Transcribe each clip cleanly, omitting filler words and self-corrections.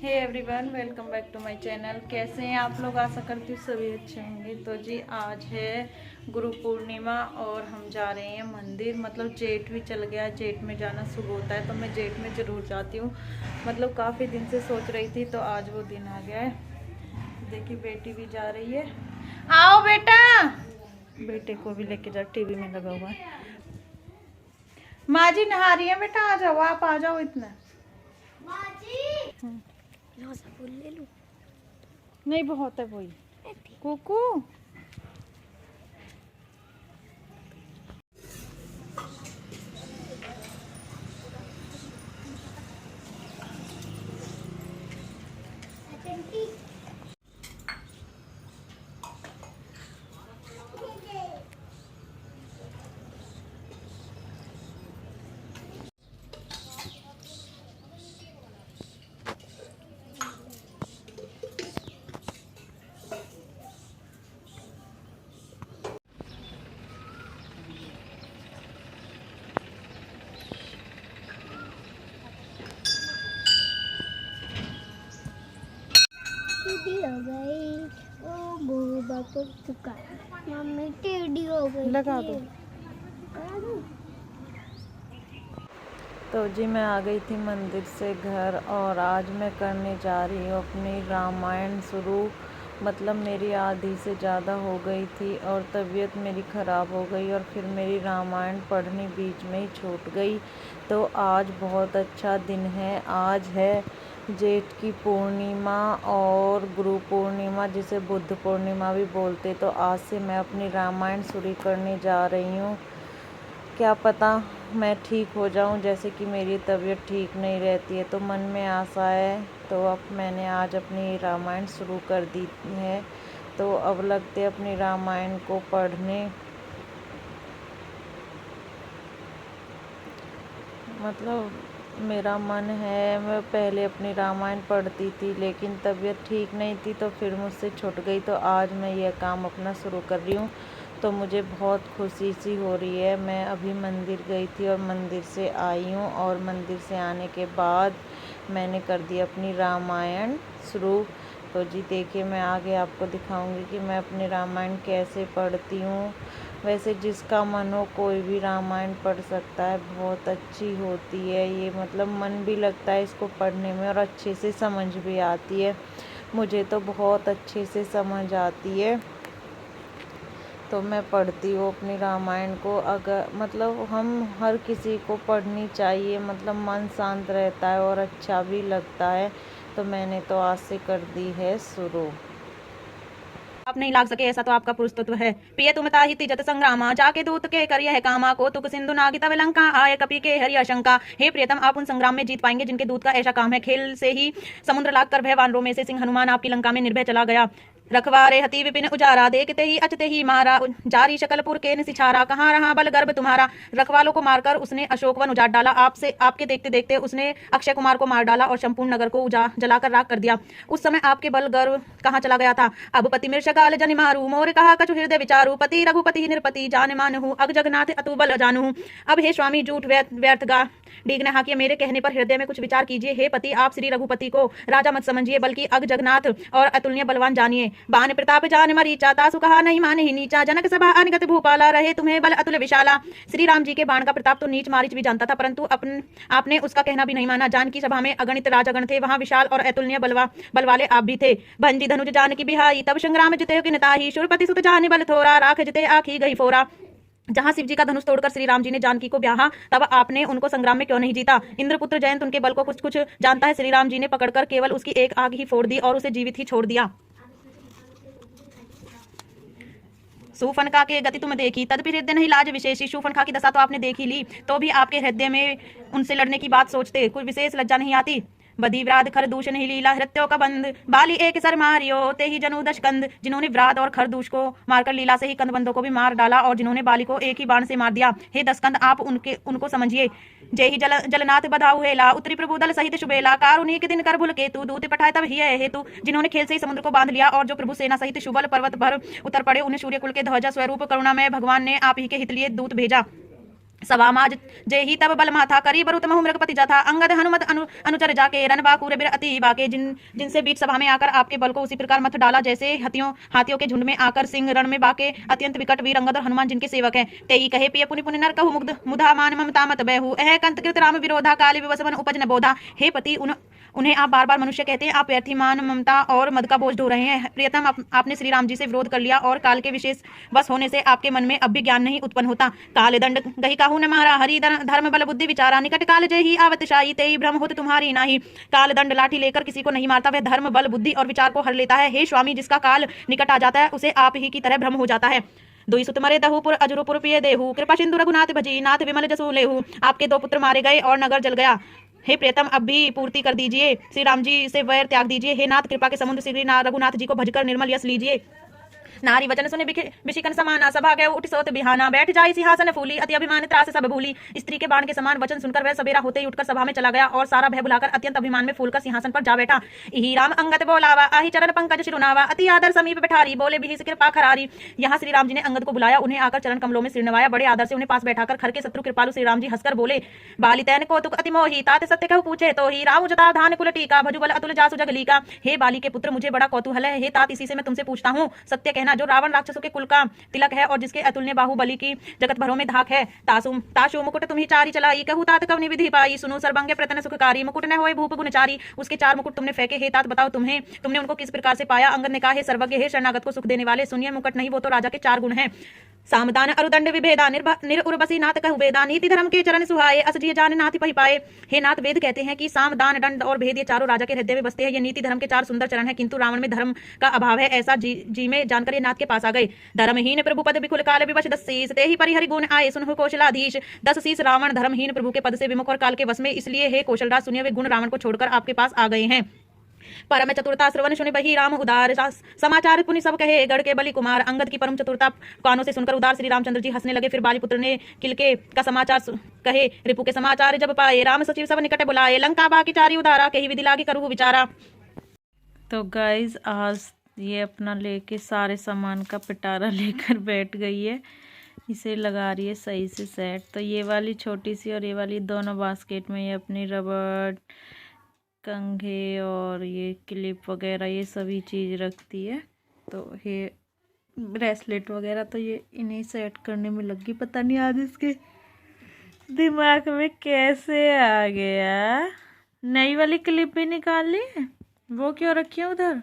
Hey everyone, welcome back to my channel. कैसे हैं आप लोग? आशा करती हूँ सभी अच्छे होंगे। तो जी आज है गुरु पूर्णिमा और हम जा रहे हैं मंदिर। मतलब जेठ भी चल गया, जेठ में जाना शुरू होता है तो मैं जेठ में ज़रूर जाती हूँ। मतलब काफ़ी दिन से सोच रही थी तो आज वो दिन आ गया है। देखिए बेटी भी जा रही है। आओ बेटा, बेटे को भी लेके जाओ, टीवी में लगा हुआ है। माँ जी नहा रही है बेटा, आ जाओ, आप आ जाओ इतना। फूल ले लूं? नहीं बहुत है वही। कुकू टेढ़ी हो गई। ओ बुआ को चुका, मम्मी टेढ़ी हो गई। लगा दो। तो जी मैं आ गई थी मंदिर से घर और आज मैं करने जा रही हूँ अपनी रामायण शुरू। मतलब मेरी आधी से ज़्यादा हो गई थी और तबीयत मेरी ख़राब हो गई और फिर मेरी रामायण पढ़नी बीच में ही छूट गई। तो आज बहुत अच्छा दिन है। आज है जेठ की पूर्णिमा और गुरु पूर्णिमा, जिसे बुद्ध पूर्णिमा भी बोलते। तो आज से मैं अपनी रामायण शुरू करने जा रही हूँ। क्या पता मैं ठीक हो जाऊं, जैसे कि मेरी तबीयत ठीक नहीं रहती है। तो मन में आशा है, तो अब मैंने आज अपनी रामायण शुरू कर दी है। तो अब लगते अपनी रामायण को पढ़ने। मतलब मेरा मन है, मैं पहले अपनी रामायण पढ़ती थी लेकिन तबीयत ठीक नहीं थी तो फिर मुझसे छूट गई। तो आज मैं यह काम अपना शुरू कर रही हूँ तो मुझे बहुत खुशी सी हो रही है। मैं अभी मंदिर गई थी और मंदिर से आई हूँ और मंदिर से आने के बाद मैंने कर दी अपनी रामायण शुरू। तो जी देखिए, मैं आगे आपको दिखाऊंगी कि मैं अपनी रामायण कैसे पढ़ती हूँ। वैसे जिसका मन हो कोई भी रामायण पढ़ सकता है, बहुत अच्छी होती है ये। मतलब मन भी लगता है इसको पढ़ने में और अच्छे से समझ भी आती है। मुझे तो बहुत अच्छे से समझ आती है तो मैं पढ़ती हूँ अपनी रामायण को। अगर मतलब हम हर किसी को पढ़नी चाहिए, मतलब मन शांत रहता है और अच्छा भी लगता है। तो मैंने तो आज से कर दी है शुरू। आप नहीं लाग सके ऐसा तो आपका पुरुषत्व है। पिय तुम ताहि तिजत संग्रामा, जाके दूत के करिय है कामा, को तुक सिंधु नागित लंका, आय कपि के हरि शंका। हे प्रियतम, आप उन संग्राम में जीत पाएंगे जिनके दूत का ऐसा काम है। खेल से ही समुद्र लाग कर भय वानरों में से सिंह हनुमान आपकी लंका में निर्भय चला गया। रखवारे हति विपिन उजारा, देखते ही अचते ही मारा, जारी शकलपुर के निसिछारा, कहाँ रहा बल गर्भ तुम्हारा। रखवालों को मारकर उसने अशोकवन उजाड़ डाला। आपसे आपके देखते देखते उसने अक्षय कुमार को मार डाला और संपूर्ण नगर को जलाकर राख कर दिया। उस समय आपके बल गर्भ कहाँ चला गया था। अब पति मिर्षकाल जनि मारू, मोर कहा कछु हृदय विचारू, पति रघुपति निरपति जान मानहु, अग जगन्नाथ अतु बल जानहु। अब हे स्वामी झूठ व्यर्थ गा डीगने हाकिए, मेरे कहने पर हृदय में कुछ विचार कीजिए। हे पति, आप श्री रघुपति को राजा मत समझिए बल्कि अग जगन्नाथ और अतुलनीय बलवान जानिए। बान प्रताप जान मरीचा, तासु कहा नहीं माने ही नीचा, जनक सभा अनगत भूपाला, रहे तुम्हें बल अतुल विशाला। श्री राम जी के बाण का प्रताप तो नीच मारीच भी जानता था, परंतु आपने उसका कहना भी नहीं माना। जानकी सभा में अगणित राजगण थे, वहां विशाल और अतुलनीय बल वाले आप भी थे। भंजी धनुज जानकी बिहाई, तब संग्राम जिते किनताही, शूरपति सुत जाने बल थोरा, राख जिते आखी गई फोरा। जहां शिव जी का धनुष तोड़कर श्री राम जी ने जानकी को ब्याहा, तब आपने उनको संग्राम में क्यों नहीं जीता। इंद्रपुत्र जयंत उनके बल को कुछ कुछ जानता है। श्री राम जी ने पकड़कर केवल उसकी एक आंख ही फोड़ दी और उसे जीवित ही छोड़ दिया। शूर्पणखा के गति तुम देखी, तदपि हृदय नहीं लाज विशेषी। शूर्पणखा की दशा तो आपने देख ही ली, तो भी आपके हृदय में उनसे लड़ने की बात सोचते कुछ विशेष लज्जा नहीं आती। बधी व्राध खरदूष नहीं लीला, हृत्यों का बंद, बाली एक सर मारियो ते ही जनु दश कंद। जिन्होंने व्राध और खरदूष को मारकर लीला से ही कंदबंदों को भी मार डाला और जिन्होंने बाली को एक ही बाण से मार दिया। हे दशकंद, आप उनको समझिए। जय ही जलनाथ बधाऊ हेला, उत्तरी प्रभु दल सहित शुभेला, कारुणी के दिन कर भूल केतु, दूत पठाए तब ही हेतु। जिन्होंने खेल से ही समुद्र को बांध लिया और जो प्रभु सेना सहित शुबल पर्वत भर उतर पड़े, उन्हें सूर्य कुल के ध्वजा स्वरूप करुणामय भगवान ने आप ही के हित लिए दूत भेजा। सवामाज जे ही तब बल माथा करी बरुत महु मृगपति जथा अंगद हनुमत अनुचर जाके रणबाकूर बिर अति बाके जिनसे बीच सभा में आकर आपके बल को उसी प्रकार मत डाला जैसे हाथियों के झुंड में आकर सिंह रण में बाके अत्यंत विकट वीर अंगद और हनुमान जिनके सेवक है। तेई कहे पिय पुनि पुनि नर कहु मुग्ध मुधा मान ममता मत बहु एह कंत कृत राम विरोधा काली विवश मन उपज न बोधा। हे पति उन्हें आप बार बार मनुष्य कहते हैं, आप व्यर्थी मान ममता और मद का बोझ ढो रहे हैं। प्रियतम आपने श्री राम जी से विरोध कर लिया और काल के विशेष बस होने से आपके मन में अब भी ज्ञान नहीं उत्पन्न होता। काल दंड गही काहू न मारा हरि धर्म बल बुद्धि विचारा निकट काल जय ही आवत शाही तेई भ्रम होत तुम्हारी नाही। काल दंड लाठी लेकर किसी को नहीं मारता, वह धर्म बल बुद्धि और विचार को हर लेता है। हे स्वामी, जिसका काल निकट आ जाता है उसे आप ही की तरह भ्रम हो जाता है। दुई सुत मरे दहुपुर अजुरुपुर पिए देहु कृपा सिंधु रघुनाथ भजी नाथ विमल जसु लेहु। आपके 2 पुत्र मारे गए और नगर जल गया। हे प्रियतम, अब भी पूर्ति कर दीजिए, श्री राम जी से वैर त्याग दीजिए। हे नाथ, कृपा के समुद्र श्री रघुनाथ जी को भजकर निर्मल यश लीजिए। नारी वचन सुने बिशिकन समाना सभा गए उठ सोत बिहाना बैठ जाई सिंहासन फूली अति अभिमान त्रास सब भूली। स्त्री के बाण के समान वचन सुनकर वह सवेरा होते ही उठकर सभा में चला गया और सारा भय भुलाकर अत्यंत अभिमान में फूलकर सिंहासन पर जा बैठा। इही राम अंगद बोलावा आही चरण पंकज शिरुनावा अति आदर समीप बैठारी बोले भी कृपा खरारी। यहाँ श्री राम जी ने अंगद को बुलाया, उन्हें आकर चरण कमलों में सिर नवाया, बड़े आदर से उन्हें पास बैठाकर खर के शत्रु कृपालु श्री राम जी हंसकर बोले, बालितैन को तुक अति मोही तात सत्य कहु पूछे तो ही राम जता धान कुल टीका भजुबल अतुल जासु जगली का। हे बाली के पुत्र, मुझे बड़ा कौतूहल है। हे तात, इसी से मैं तुमसे पूछता हूँ, सत्य कहना, जो रावण राक्षसों के कुल का तिलक है और जिसके अतुल्य बाहुबली की जगत भरों में धाक है, ताशु मुकुट तुम्ही चारी चलाई कहू तात कवनि विधि पाई सुनो सर्वंगे प्रतन सुखकारी मुकुट न होए भूप गुणचारी। उसके 4 मुकुट तुमने फेंके, हे तात बताओ तुमने उनको किस प्रकार से पाया। अंगद ने कहा, हे सर्वज्ञ, हे शरणागत को सुख देने वाले, सुनिए मुकुट नहीं, वो तो राजा के 4 गुण हैं, सामदान अरुदंड विभेदा निरुर्वसी नाथ कहु वेदा नीति धर्म के चरण सुहाए असजिय जान नाथ पहि पाए। हे नाथ, वेद कहते हैं कि साम दान दंड और भेद ये चारों राजा के हृदय में बसते हैं। ये नीति धर्म के 4 सुंदर चरण हैं, किंतु रावण में धर्म का अभाव है, ऐसा जी में जानकर ये नाथ के पास आ गए। धर्महीन प्रभु पद विकुल काल विवश 10 शीस ते ही परिहरि गुण आए सुनहु कौशलाधीश। 10 शीस रावण धर्महीन प्रभु के पद से विमुख और काल के वश में, इसलिए हे कौशलराज सुनिए, वे गुण रावण को छोड़कर आपके पास आ गए हैं। परम चतुरता श्रवण सुनि बही राम उदार समाचार पुनि सब कहे गढ़ के बलि कुमार। अंगद की परम चतुरता कानों से सुनकर उदार श्री रामचंद्र जी हंसने लगे। फिर बालीपुत्र ने किलके का समाचार कहे, रिपु के समाचार जब पाए राम सचिव सब निकट बुलाए लंका बाकी चारी उदारा कही विधि लागी करहु विचारा। तो गाइज आज ये अपना लेके सारे सामान का पिटारा लेकर बैठ गई है, इसे लगा रही है सही से सेट। तो ये वाली छोटी सी और ये वाली दोनों बास्केट में ये अपनी रबड़ कंघे और ये क्लिप वगैरह ये सभी चीज़ रखती है। तो ये ब्रेसलेट वगैरह तो ये इन्हें सेट करने में लगी, पता नहीं आज इसके दिमाग में कैसे आ गया। नई वाली क्लिप भी निकाल ली, वो क्यों रखी है उधर,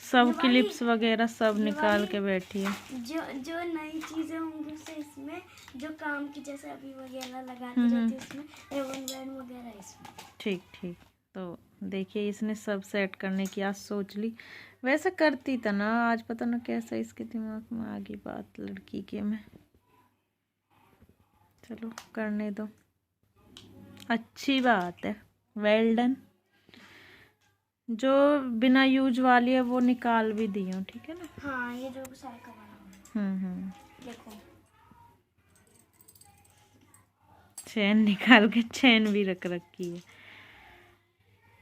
सब क्लिप्स वगैरह सब निकाल के बैठी है। जो नई चीजें होंगी उसे इसमें, जो काम की जैसे अभी वगैरह लगाती रहती है उसमें, एवन बैंड वगैरह इसमें। ठीक ठीक। तो देखिए इसने सब सेट करने की आज सोच ली, वैसे करती था ना, आज पता ना कैसा इसके दिमाग में आ गई बात लड़की के में। चलो करने दो, अच्छी बात है, वेल डन। जो बिना यूज वाली है वो निकाल भी दी हूँ, ठीक है ना। हाँ, ये जो साइकिल बना देखो, चैन निकाल के चैन भी रख रखी है।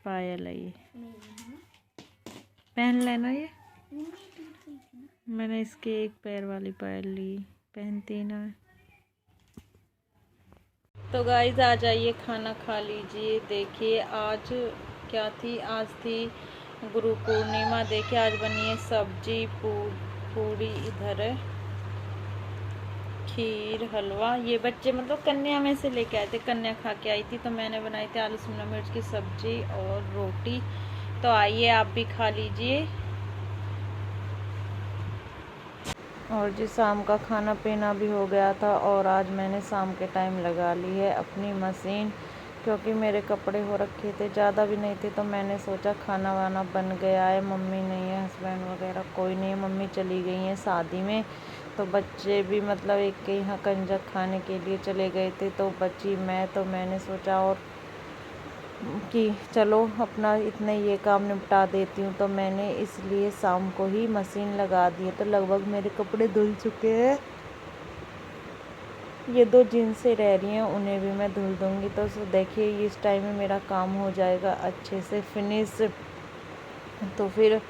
पायल है ये, पहन लेना ये। मैंने इसके एक पैर वाली पायल ली, पहनती ना। तो गाइस आ जाइए खाना खा लीजिए। देखिए आज क्या थी, आज थी गुरु पूर्णिमा। देखिए आज बनी है सब्जी पूरी, इधर है खीर हलवा। ये बच्चे मतलब कन्या में से लेके आए थे, कन्या खा के आई थी, तो मैंने बनाई थी आलू शिमला मिर्च की सब्जी और रोटी। तो आइए आप भी खा लीजिए। और जी शाम का खाना पीना भी हो गया था और आज मैंने शाम के टाइम लगा ली है अपनी मशीन, क्योंकि मेरे कपड़े हो रखे थे, ज़्यादा भी नहीं थे। तो मैंने सोचा खाना वाना बन गया है, मम्मी नहीं है, हस्बैंड वगैरह कोई नहीं है, मम्मी चली गई हैं शादी में। तो बच्चे भी मतलब एक के यहाँ कंजक खाने के लिए चले गए थे, तो बची मैं। तो मैंने सोचा और कि चलो अपना इतने ये काम निपटा देती हूँ, तो मैंने इसलिए शाम को ही मशीन लगा दी है। तो लगभग मेरे कपड़े धुल चुके हैं। ये 2 जीन्सें रह रही हैं, उन्हें भी मैं धुल दूँगी। तो देखिए इस टाइम में मेरा काम हो जाएगा अच्छे से फिनिश। तो फिर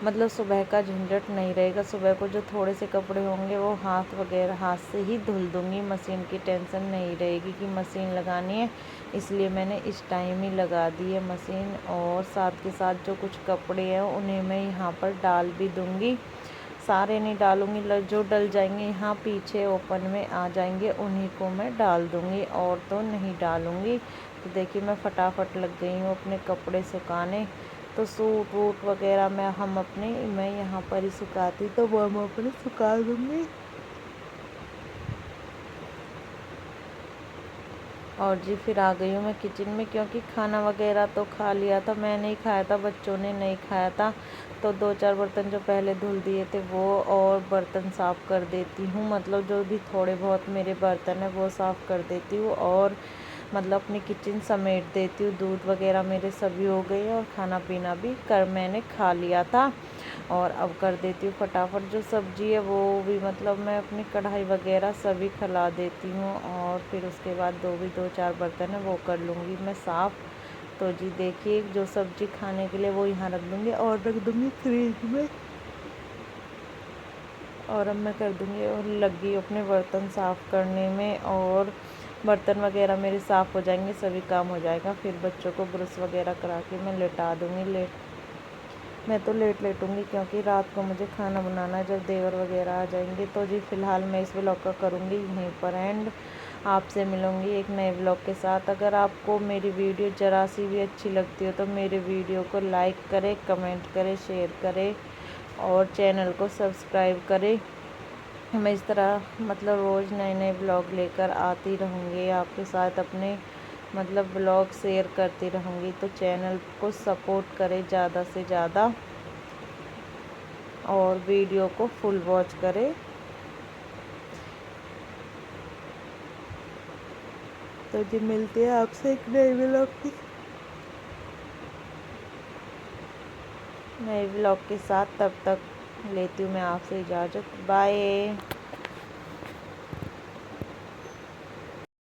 मतलब सुबह का झंझट नहीं रहेगा। सुबह को जो थोड़े से कपड़े होंगे वो हाथ से ही धुल दूँगी, मशीन की टेंशन नहीं रहेगी कि मशीन लगानी है, इसलिए मैंने इस टाइम ही लगा दी है मशीन। और साथ के साथ जो कुछ कपड़े हैं उन्हें मैं यहाँ पर डाल भी दूँगी, सारे नहीं डालूँगी, जो डल जाएंगे यहाँ पीछे ओपन में आ जाएंगे उन्हीं को मैं डाल दूँगी, और तो नहीं डालूँगी। तो देखिए मैं फटाफट लग गई हूँ अपने कपड़े सुखाने। तो सूट वूट वगैरह मैं यहाँ पर ही सुखाती, तो वो मैं अपने सुखा दूँगी। और जी फिर आ गई हूँ मैं किचन में, क्योंकि खाना वगैरह तो खा लिया था, मैं नहीं खाया था, बच्चों ने नहीं खाया था। तो 2-4 बर्तन जो पहले धुल दिए थे वो, और बर्तन साफ़ कर देती हूँ, मतलब जो भी थोड़े बहुत मेरे बर्तन है वो साफ़ कर देती हूँ, और मतलब अपनी किचन समेट देती हूँ। दूध वगैरह मेरे सभी हो गए और खाना पीना भी मैंने खा लिया था। और अब कर देती हूँ फटाफट जो सब्ज़ी है वो भी, मतलब मैं अपनी कढ़ाई वगैरह सभी खिला देती हूँ, और फिर उसके बाद 2-4 बर्तन है वो कर लूँगी मैं साफ़। तो जी देखिए जो सब्ज़ी खाने के लिए वो यहाँ रख दूँगी, और रख दूँगी फ्रिज में। और अब मैं कर दूँगी और लगी अपने बर्तन साफ़ करने में, और बर्तन वगैरह मेरे साफ़ हो जाएंगे, सभी काम हो जाएगा। फिर बच्चों को ब्रश वगैरह करा के मैं लेटा दूँगी। मैं तो लेटूँगी, क्योंकि रात को मुझे खाना बनाना है जब देवर वगैरह आ जाएंगे। तो जी फ़िलहाल मैं इस व्लॉग का करूँगी यहीं पर एंड। आपसे मिलूँगी एक नए व्लॉग के साथ। अगर आपको मेरी वीडियो ज़रा सी भी अच्छी लगती हो तो मेरे वीडियो को लाइक करें, कमेंट करें, शेयर करें, और चैनल को सब्सक्राइब करें। मैं इस तरह मतलब रोज़ नए ब्लॉग लेकर आती रहूँगी आपके साथ, अपने मतलब ब्लॉग शेयर करती रहूँगी। तो चैनल को सपोर्ट करें ज़्यादा से ज़्यादा, और वीडियो को फुल वॉच करें। तो जी मिलते हैं आपसे एक नए ब्लॉग के साथ। तब तक लेती हूँ मैं आपसे इजाज़त। बाय।